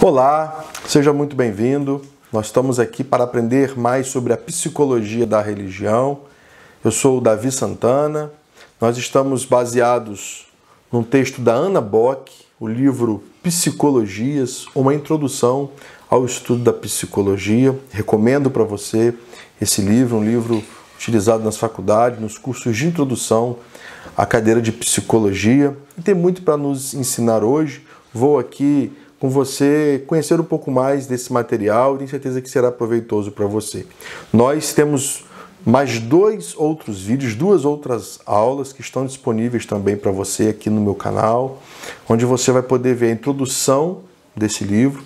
Olá, seja muito bem-vindo. Nós estamos aqui para aprender mais sobre a psicologia da religião. Eu sou o Davi Santana. Nós estamos baseados num texto da Anna Bock, o livro Psicologias, uma introdução ao estudo da psicologia. Recomendo para você esse livro, um livro utilizado nas faculdades, nos cursos de introdução à cadeira de psicologia. E tem muito para nos ensinar hoje. Vou aqui com você conhecer um pouco mais desse material e tenho certeza que será proveitoso para você. Nós temos mais dois outros vídeos, duas outras aulas que estão disponíveis também para você aqui no meu canal, onde você vai poder ver a introdução desse livro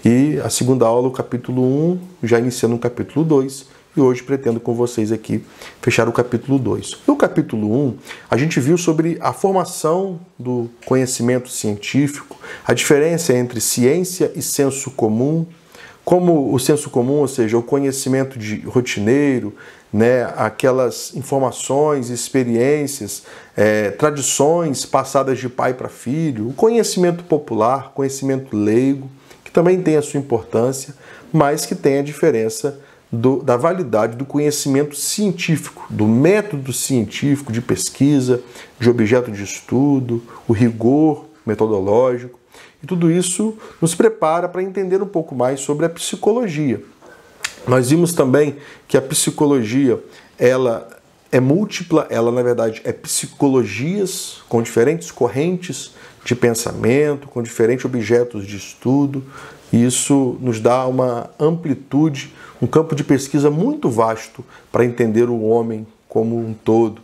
e a segunda aula, o capítulo 1, já iniciando o capítulo 2. E hoje pretendo com vocês aqui fechar o capítulo 2. No capítulo 1, a gente viu sobre a formação do conhecimento científico, a diferença entre ciência e senso comum, como o senso comum, ou seja, o conhecimento rotineiro, aquelas informações, experiências, tradições passadas de pai para filho, o conhecimento popular, conhecimento leigo, que também tem a sua importância, mas que tem a diferença da validade do conhecimento científico, do método científico de pesquisa, de objeto de estudo, o rigor metodológico. E tudo isso nos prepara para entender um pouco mais sobre a psicologia. Nós vimos também que a psicologia, ela é múltipla, ela na verdade é psicologias com diferentes correntes de pensamento, com diferentes objetos de estudo. E isso nos dá uma amplitude, um campo de pesquisa muito vasto para entender o homem como um todo.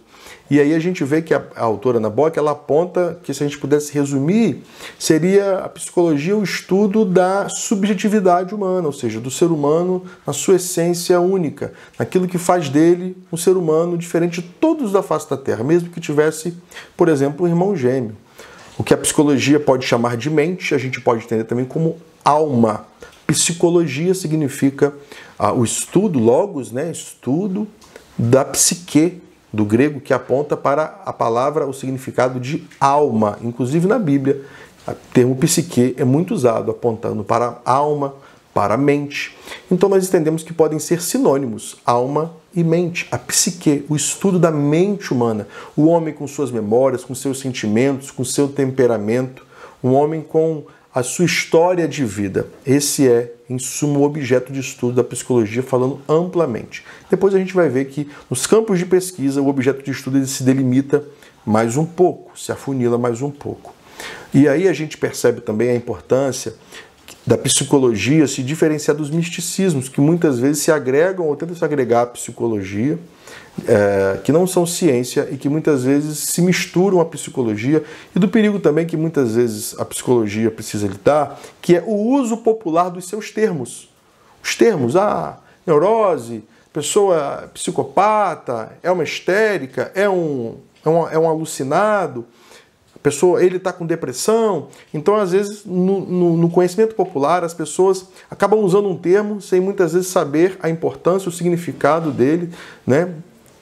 E aí a gente vê que a autora Anna Bock, ela aponta que, se a gente pudesse resumir, seria a psicologia o estudo da subjetividade humana, ou seja, do ser humano na sua essência única, naquilo que faz dele um ser humano diferente de todos da face da Terra, mesmo que tivesse, por exemplo, um irmão gêmeo. O que a psicologia pode chamar de mente, a gente pode entender também como alma. Psicologia significa o estudo, logos, estudo da psique, do grego, que aponta para a palavra, o significado de alma. Inclusive na Bíblia, o termo psique é muito usado, apontando para a alma, para a mente. Então nós entendemos que podem ser sinônimos, alma e mente. A psique, o estudo da mente humana. O homem com suas memórias, com seus sentimentos, com seu temperamento. Um homem com a sua história de vida. Esse é, em suma, o objeto de estudo da psicologia, falando amplamente. Depois a gente vai ver que nos campos de pesquisa o objeto de estudo ele se delimita mais um pouco, se afunila mais um pouco. E aí a gente percebe também a importância da psicologia se diferenciar dos misticismos, que muitas vezes se agregam ou tentam se agregar à psicologia, que não são ciência e que muitas vezes se misturam à psicologia, e do perigo também que muitas vezes a psicologia precisa lidar, que é o uso popular dos seus termos. Os termos, neurose, pessoa psicopata, é uma histérica, é um alucinado, pessoa, ele está com depressão. Então, às vezes, no conhecimento popular, as pessoas acabam usando um termo sem muitas vezes saber a importância, o significado dele,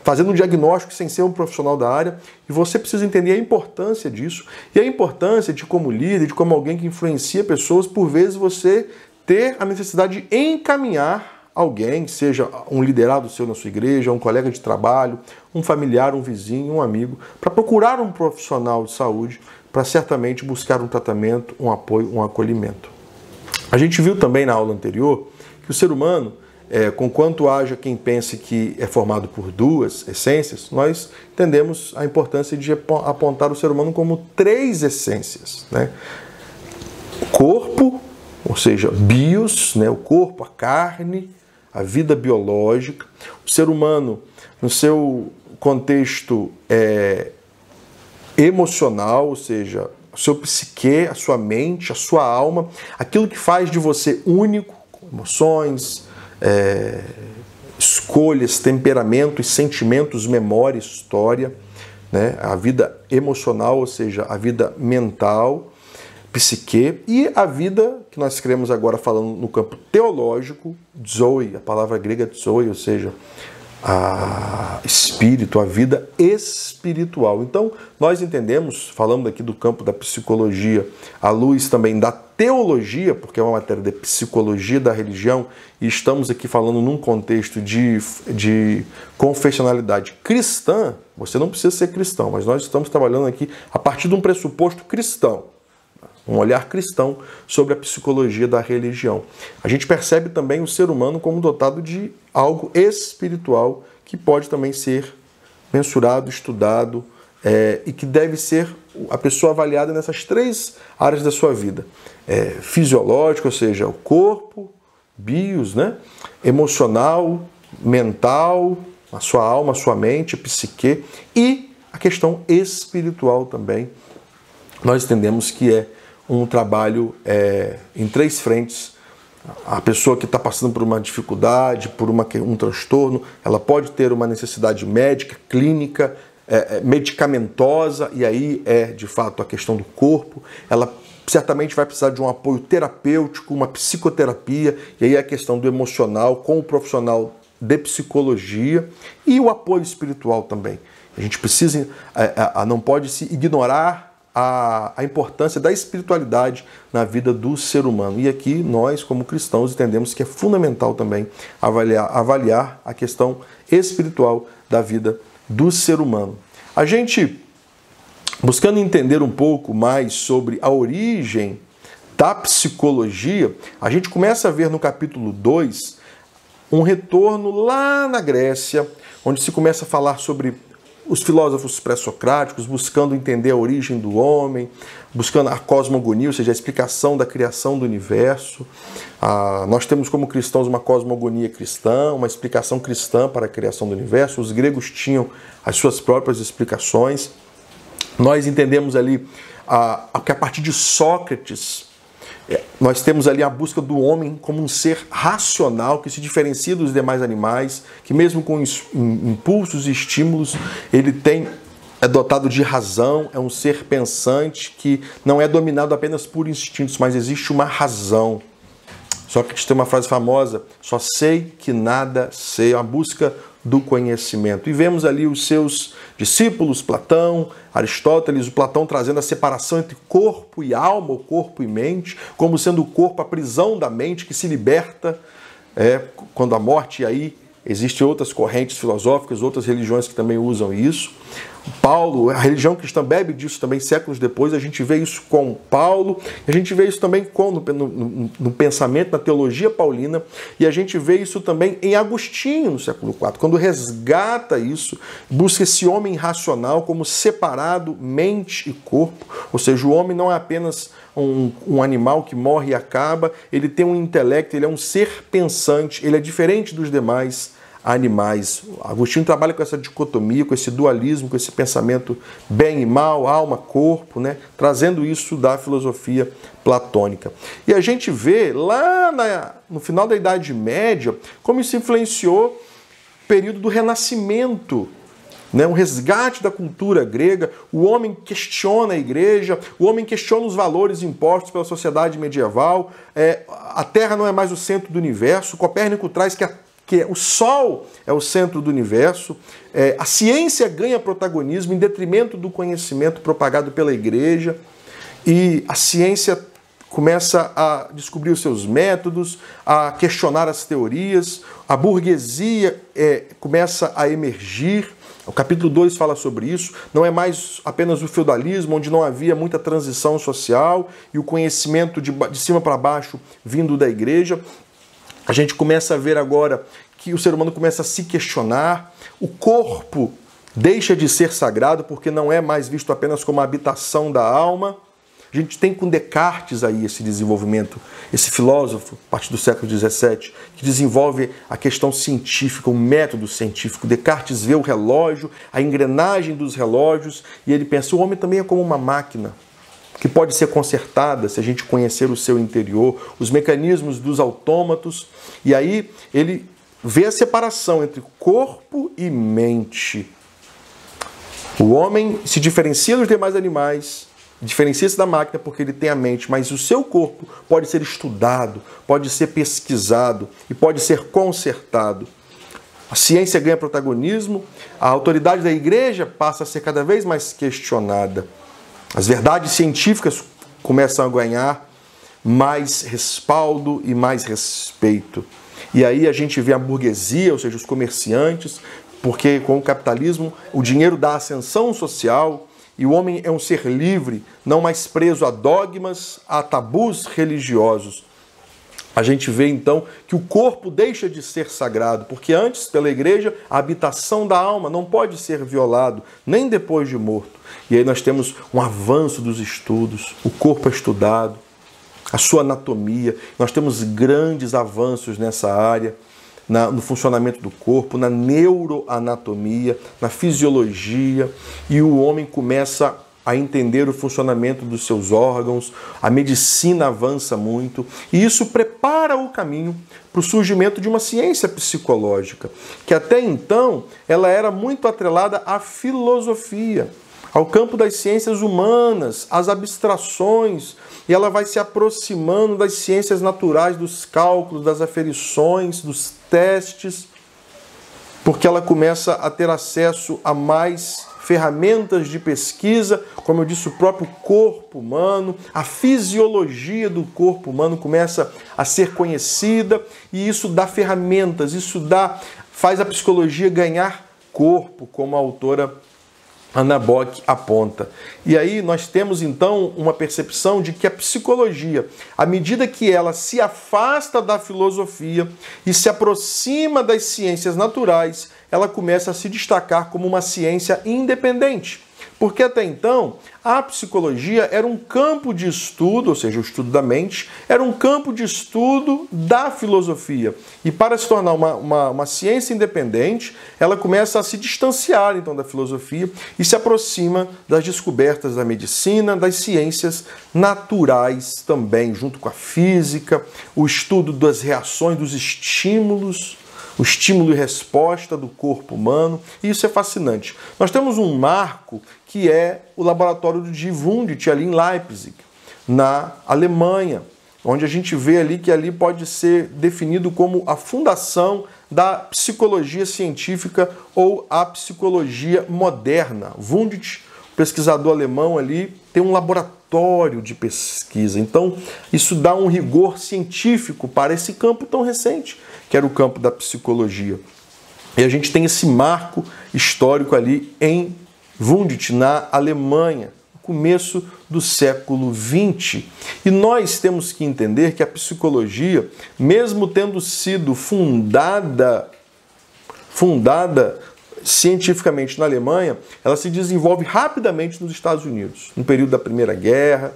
fazendo um diagnóstico sem ser um profissional da área. E você precisa entender a importância disso e a importância de, como líder, de como alguém que influencia pessoas, por vezes você ter a necessidade de encaminhar alguém, seja um liderado seu na sua igreja, um colega de trabalho, um familiar, um vizinho, um amigo, para procurar um profissional de saúde, para certamente buscar um tratamento, um apoio, um acolhimento. A gente viu também na aula anterior que o ser humano, conquanto haja quem pense que é formado por duas essências, nós entendemos a importância de apontar o ser humano como três essências. O corpo, ou seja, bios, o corpo, a carne, a vida biológica, o ser humano no seu contexto emocional, ou seja, o seu psique, a sua mente, a sua alma, aquilo que faz de você único, com emoções, escolhas, temperamentos, sentimentos, memória, história, a vida emocional, ou seja, a vida mental, psique, e a vida que nós queremos agora falando no campo teológico, zoe, a palavra grega zoe, ou seja, a espírito, a vida espiritual. Então, nós entendemos, falando aqui do campo da psicologia, à luz também da teologia, porque é uma matéria de psicologia da religião, e estamos aqui falando num contexto de confessionalidade cristã. Você não precisa ser cristão, mas nós estamos trabalhando aqui a partir de um pressuposto cristão, um olhar cristão sobre a psicologia da religião. A gente percebe também o ser humano como dotado de algo espiritual que pode também ser mensurado, estudado e que deve ser a pessoa avaliada nessas três áreas da sua vida. Fisiológico, ou seja, o corpo, bios, né? Emocional, mental, a sua alma, a sua mente, a psique, e a questão espiritual também. Nós entendemos que é um trabalho em três frentes. A pessoa que está passando por uma dificuldade, por um transtorno, ela pode ter uma necessidade médica, clínica, medicamentosa, e aí de fato a questão do corpo. Ela certamente vai precisar de um apoio terapêutico, uma psicoterapia, e aí a questão do emocional com o profissional de psicologia e o apoio espiritual também. A gente precisa, não pode se ignorar a importância da espiritualidade na vida do ser humano. E aqui nós, como cristãos, entendemos que é fundamental também avaliar a questão espiritual da vida do ser humano. A gente, buscando entender um pouco mais sobre a origem da psicologia, a gente começa a ver no capítulo 2 um retorno lá na Grécia, onde se começa a falar sobre os filósofos pré-socráticos, buscando entender a origem do homem, buscando a cosmogonia, ou seja, a explicação da criação do universo. Nós temos como cristãos uma cosmogonia cristã, uma explicação cristã para a criação do universo. Os gregos tinham as suas próprias explicações. Nós entendemos ali que a partir de Sócrates, nós temos ali a busca do homem como um ser racional que se diferencia dos demais animais, que mesmo com impulsos e estímulos, ele é dotado de razão, é um ser pensante que não é dominado apenas por instintos, mas existe uma razão. Sócrates tem uma frase famosa: só sei que nada sei, a busca do conhecimento. E vemos ali os seus discípulos, Platão, Aristóteles, o Platão trazendo a separação entre corpo e alma, ou corpo e mente, como sendo o corpo a prisão da mente que se liberta quando a morte, e aí existem outras correntes filosóficas, outras religiões que também usam isso. Paulo, a religião cristã bebe disso também séculos depois, a gente vê isso com Paulo, a gente vê isso também no pensamento, na teologia paulina, e a gente vê isso também em Agostinho, no século IV, quando resgata isso, busca esse homem racional como separado mente e corpo, ou seja, o homem não é apenas um animal que morre e acaba, ele tem um intelecto, ele é um ser pensante, ele é diferente dos demais animais. Agostinho trabalha com essa dicotomia, com esse dualismo, com esse pensamento bem e mal, alma, corpo, né? Trazendo isso da filosofia platônica. E a gente vê lá no final da Idade Média como isso influenciou o período do Renascimento, né? Um resgate da cultura grega. O homem questiona a igreja, o homem questiona os valores impostos pela sociedade medieval. A Terra não é mais o centro do universo. Copérnico traz que o Sol é o centro do universo, a ciência ganha protagonismo em detrimento do conhecimento propagado pela igreja, e a ciência começa a descobrir os seus métodos, a questionar as teorias, a burguesia começa a emergir. O capítulo 2 fala sobre isso. Não é mais apenas o feudalismo, onde não havia muita transição social e o conhecimento de cima para baixo vindo da igreja. A gente começa a ver agora que o ser humano começa a se questionar, o corpo deixa de ser sagrado porque não é mais visto apenas como a habitação da alma. A gente tem com Descartes aí esse desenvolvimento, esse filósofo, a partir do século XVII, que desenvolve a questão científica, o método científico. Descartes vê o relógio, a engrenagem dos relógios, e ele pensa, o homem também é como uma máquina, que pode ser consertada se a gente conhecer o seu interior, os mecanismos dos autômatos, e aí ele vê a separação entre corpo e mente. O homem se diferencia dos demais animais, diferencia-se da máquina porque ele tem a mente, mas o seu corpo pode ser estudado, pode ser pesquisado e pode ser consertado. A ciência ganha protagonismo, a autoridade da igreja passa a ser cada vez mais questionada. As verdades científicas começam a ganhar mais respaldo e mais respeito. E aí a gente vê a burguesia, ou seja, os comerciantes, porque com o capitalismo o dinheiro dá ascensão social e o homem é um ser livre, não mais preso a dogmas, a tabus religiosos. A gente vê então que o corpo deixa de ser sagrado, porque antes, pela igreja, a habitação da alma não pode ser violado, nem depois de morto. E aí nós temos um avanço dos estudos, o corpo é estudado, a sua anatomia, nós temos grandes avanços nessa área, no funcionamento do corpo, na neuroanatomia, na fisiologia, e o homem começa a entender o funcionamento dos seus órgãos, a medicina avança muito, e isso prepara o caminho para o surgimento de uma ciência psicológica, que até então ela era muito atrelada à filosofia, ao campo das ciências humanas, às abstrações, e ela vai se aproximando das ciências naturais, dos cálculos, das aferições, dos testes, porque ela começa a ter acesso a mais ferramentas de pesquisa, como eu disse, o próprio corpo humano, a fisiologia do corpo humano começa a ser conhecida, e isso dá ferramentas, faz a psicologia ganhar corpo, como a autora Anna Bock aponta. E aí nós temos então uma percepção de que a psicologia, à medida que ela se afasta da filosofia e se aproxima das ciências naturais, ela começa a se destacar como uma ciência independente. Porque até então, a psicologia era um campo de estudo, ou seja, o estudo da mente, era um campo de estudo da filosofia. E para se tornar uma ciência independente, ela começa a se distanciar então da filosofia e se aproxima das descobertas da medicina, das ciências naturais também, junto com a física, o estudo das reações, dos estímulos, o estímulo e resposta do corpo humano, e isso é fascinante. Nós temos um marco que é o laboratório de Wundt, ali em Leipzig, na Alemanha, onde a gente vê ali que ali pode ser definido como a fundação da psicologia científica ou a psicologia moderna. Wundt, pesquisador alemão ali, tem um laboratório de pesquisa. Então, isso dá um rigor científico para esse campo tão recente, que era o campo da psicologia. E a gente tem esse marco histórico ali em Wundt, na Alemanha, no começo do século XX. E nós temos que entender que a psicologia, mesmo tendo sido fundada cientificamente na Alemanha, ela se desenvolve rapidamente nos Estados Unidos, no período da Primeira Guerra,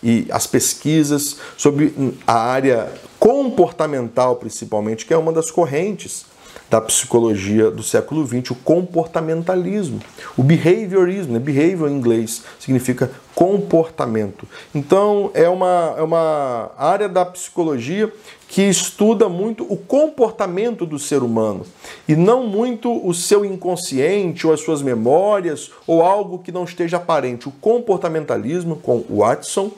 e as pesquisas sobre a área comportamental, principalmente, que é uma das correntes da psicologia do século XX, o comportamentalismo, o behaviorismo, né? Behavior em inglês significa comportamento. Então, é uma área da psicologia que estuda muito o comportamento do ser humano e não muito o seu inconsciente ou as suas memórias ou algo que não esteja aparente. O comportamentalismo, com Watson,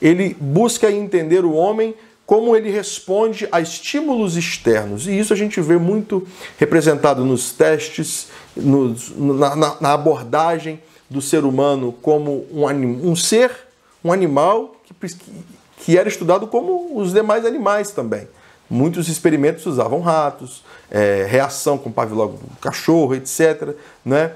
ele busca entender o homem como ele responde a estímulos externos. E isso a gente vê muito representado nos testes, na abordagem do ser humano como um animal que era estudado como os demais animais também. Muitos experimentos usavam ratos, reação com Pavlov do cachorro, etc. Né?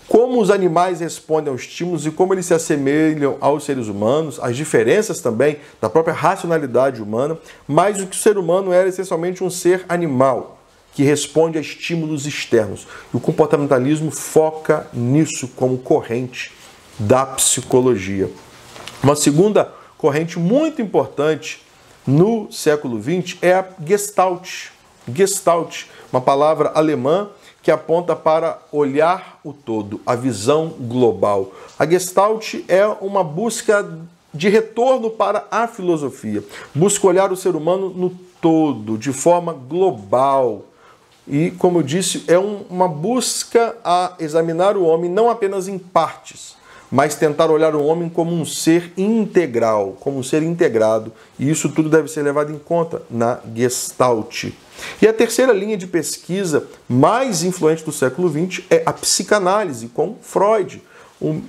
Como os animais respondem aos estímulos e como eles se assemelham aos seres humanos, as diferenças também da própria racionalidade humana, mas o que o ser humano era essencialmente um ser animal, que responde a estímulos externos. E o comportamentalismo foca nisso como corrente da psicologia. Uma segunda corrente muito importante no século XX é a Gestalt. Gestalt, uma palavra alemã que aponta para olhar o todo, a visão global. A Gestalt é uma busca de retorno para a filosofia. Busca olhar o ser humano no todo, de forma global. E, como eu disse, é uma busca a examinar o homem não apenas em partes, mas tentar olhar o homem como um ser integral, como um ser integrado. E isso tudo deve ser levado em conta na Gestalt. E a terceira linha de pesquisa mais influente do século XX é a psicanálise, com Freud, um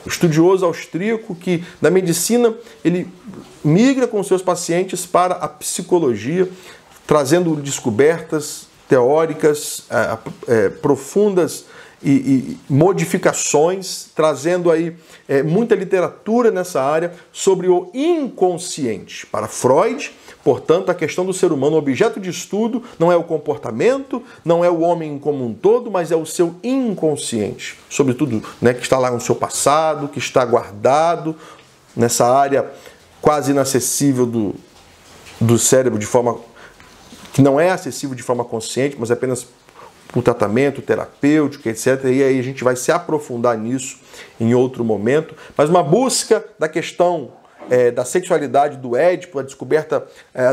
estudioso austríaco que, na medicina, ele migra com seus pacientes para a psicologia, trazendo descobertas teóricas profundas e modificações, trazendo aí muita literatura nessa área sobre o inconsciente. Para Freud, portanto, a questão do ser humano, o objeto de estudo, não é o comportamento, não é o homem como um todo, mas é o seu inconsciente. Sobretudo, né, que está lá no seu passado, que está guardado nessa área quase inacessível do cérebro, de forma que não é acessível de forma consciente, mas apenas por tratamento terapêutico, etc. E aí a gente vai se aprofundar nisso em outro momento. Mas uma busca da questão da sexualidade do Édipo, a descoberta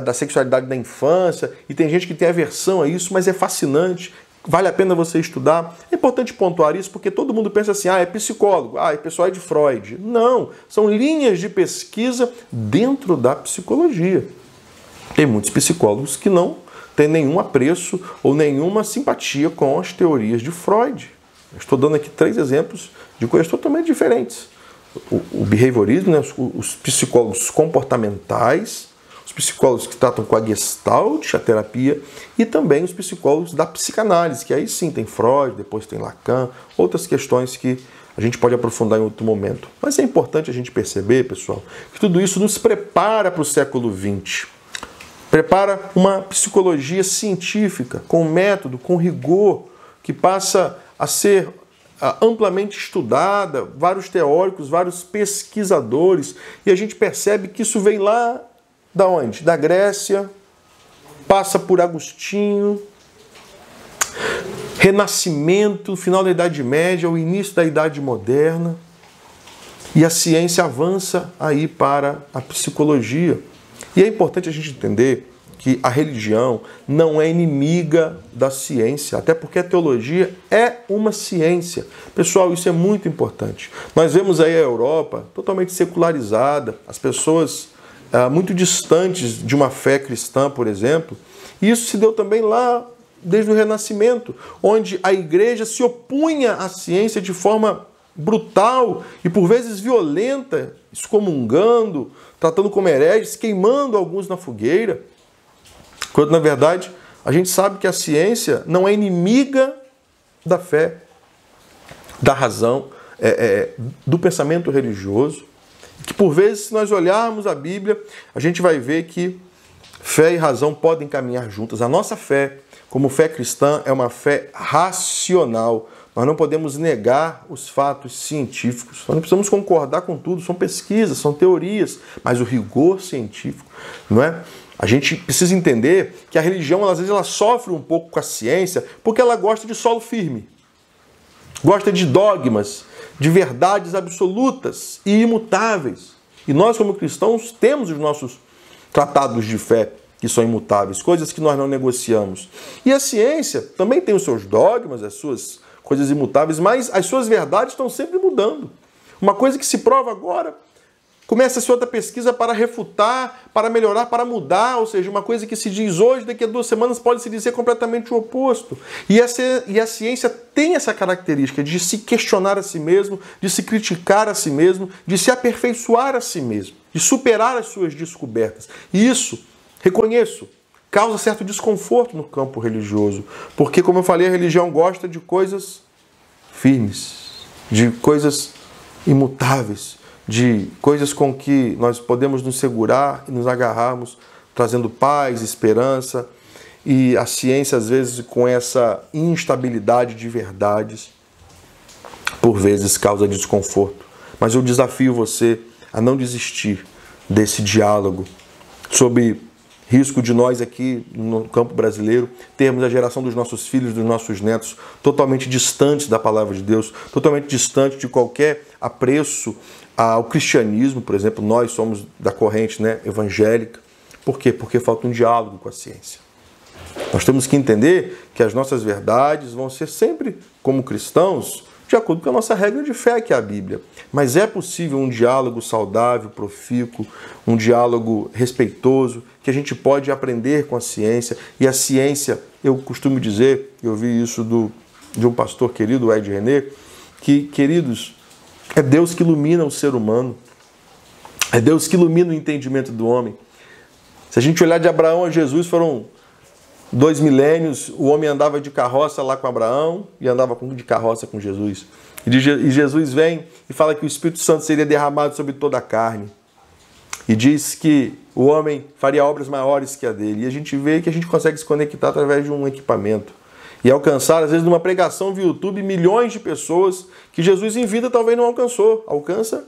da sexualidade da infância, e tem gente que tem aversão a isso, mas é fascinante, vale a pena você estudar. É importante pontuar isso, porque todo mundo pensa assim, é psicólogo, é pessoal de Freud. Não, são linhas de pesquisa dentro da psicologia. Tem muitos psicólogos que não têm nenhum apreço ou nenhuma simpatia com as teorias de Freud. Eu estou dando aqui 3 exemplos de coisas totalmente diferentes. O behaviorismo, né, os psicólogos comportamentais, os psicólogos que tratam com a Gestalt, a terapia, e também os psicólogos da psicanálise, que aí sim tem Freud, depois tem Lacan, outras questões que a gente pode aprofundar em outro momento. Mas é importante a gente perceber, pessoal, que tudo isso nos prepara para o século XX. Prepara uma psicologia científica, com método, com rigor, que passa a ser amplamente estudada, vários teóricos, vários pesquisadores, e a gente percebe que isso vem lá da onde? Da Grécia, passa por Agostinho, Renascimento, final da Idade Média, o início da Idade Moderna, e a ciência avança aí para a psicologia. E é importante a gente entender que a religião não é inimiga da ciência, até porque a teologia é uma ciência. Pessoal, isso é muito importante. Nós vemos aí a Europa totalmente secularizada, as pessoas muito distantes de uma fé cristã, por exemplo, e isso se deu também lá desde o Renascimento, onde a igreja se opunha à ciência de forma brutal e por vezes violenta, excomungando, tratando como hereges, queimando alguns na fogueira, quando na verdade a gente sabe que a ciência não é inimiga da fé, da razão, do pensamento religioso, que por vezes, se nós olharmos a Bíblia, a gente vai ver que fé e razão podem caminhar juntas. A nossa fé, como fé cristã, é uma fé racional. Nós não podemos negar os fatos científicos. Nós não precisamos concordar com tudo. São pesquisas, são teorias, mas o rigor científico, não é? A gente precisa entender que a religião, às vezes, ela sofre um pouco com a ciência porque ela gosta de solo firme. Gosta de dogmas, de verdades absolutas e imutáveis. E nós, como cristãos, temos os nossos tratados de fé que são imutáveis, coisas que nós não negociamos. E a ciência também tem os seus dogmas, as suas coisas imutáveis, mas as suas verdades estão sempre mudando. Uma coisa que se prova agora, começa-se outra pesquisa para refutar, para melhorar, para mudar, ou seja, uma coisa que se diz hoje, daqui a 2 semanas pode se dizer completamente o oposto. E a ciência tem essa característica de se questionar a si mesmo, de se criticar a si mesmo, de se aperfeiçoar a si mesmo, de superar as suas descobertas. E isso, reconheço, causa certo desconforto no campo religioso, porque, como eu falei, a religião gosta de coisas firmes, de coisas imutáveis, de coisas com que nós podemos nos segurar e nos agarrarmos, trazendo paz, esperança, e a ciência, às vezes, com essa instabilidade de verdades, por vezes causa desconforto. Mas eu desafio você a não desistir desse diálogo, sob risco de nós aqui no campo brasileiro termos a geração dos nossos filhos, dos nossos netos totalmente distantes da palavra de Deus, totalmente distante de qualquer apreço ao cristianismo, por exemplo. Nós somos da corrente, né, evangélica. Por quê? Porque falta um diálogo com a ciência. Nós temos que entender que as nossas verdades vão ser sempre, como cristãos, de acordo com a nossa regra de fé, que é a Bíblia. Mas é possível um diálogo saudável, profícuo, um diálogo respeitoso, que a gente pode aprender com a ciência. E a ciência, eu costumo dizer, eu vi isso de um pastor querido, o Ed René, que, queridos, é Deus que ilumina o ser humano. É Deus que ilumina o entendimento do homem. Se a gente olhar de Abraão a Jesus, foram 2 milênios, o homem andava de carroça lá com Abraão e andava de carroça com Jesus. E Jesus vem e fala que o Espírito Santo seria derramado sobre toda a carne. E diz que o homem faria obras maiores que a dele. E a gente vê que a gente consegue se conectar através de um equipamento. E alcançar, às vezes, numa pregação via YouTube, milhões de pessoas que Jesus em vida talvez não alcançou. Alcança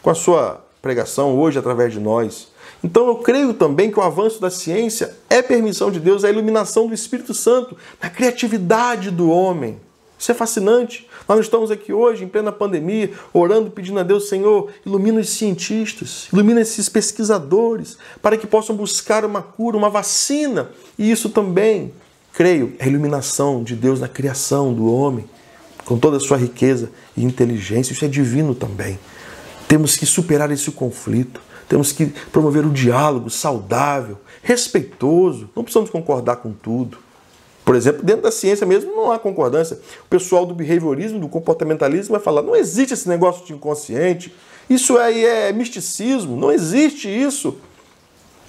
com a sua pregação hoje através de nós. Então eu creio também que o avanço da ciência é permissão de Deus, é a iluminação do Espírito Santo na criatividade do homem. Isso é fascinante. Nós estamos aqui hoje, em plena pandemia, orando, pedindo a Deus, Senhor, ilumina os cientistas, ilumina esses pesquisadores, para que possam buscar uma cura, uma vacina. E isso também, creio, é a iluminação de Deus na criação do homem, com toda a sua riqueza e inteligência. Isso é divino também. Temos que superar esse conflito. Temos que promover o diálogo saudável, respeitoso. Não precisamos concordar com tudo. Por exemplo, dentro da ciência mesmo não há concordância. O pessoal do behaviorismo, do comportamentalismo vai falar, não existe esse negócio de inconsciente. Isso aí é misticismo. Não existe isso.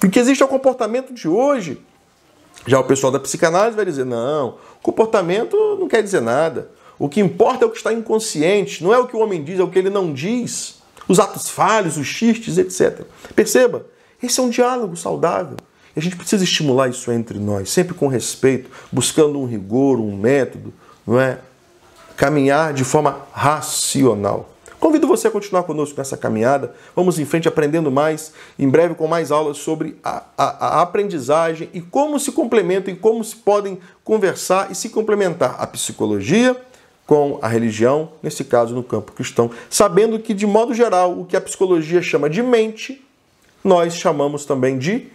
O que existe é o comportamento de hoje. Já o pessoal da psicanálise vai dizer, não, comportamento não quer dizer nada. O que importa é o que está inconsciente. Não é o que o homem diz, é o que ele não diz. Os atos falhos, os xistes, etc. Perceba, esse é um diálogo saudável. E a gente precisa estimular isso entre nós, sempre com respeito, buscando um rigor, um método, não é? Caminhar de forma racional. Convido você a continuar conosco nessa caminhada. Vamos em frente aprendendo mais, em breve com mais aulas sobre a aprendizagem e como se complementam e como se podem conversar e se complementar a psicologia com a religião, nesse caso no campo cristão, sabendo que, de modo geral, o que a psicologia chama de mente, nós chamamos também de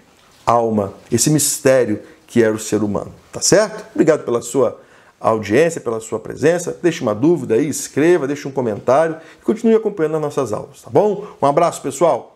alma, esse mistério que era o ser humano, tá certo? Obrigado pela sua audiência, pela sua presença, deixe uma dúvida aí, escreva, deixe um comentário e continue acompanhando as nossas aulas, tá bom? Um abraço, pessoal!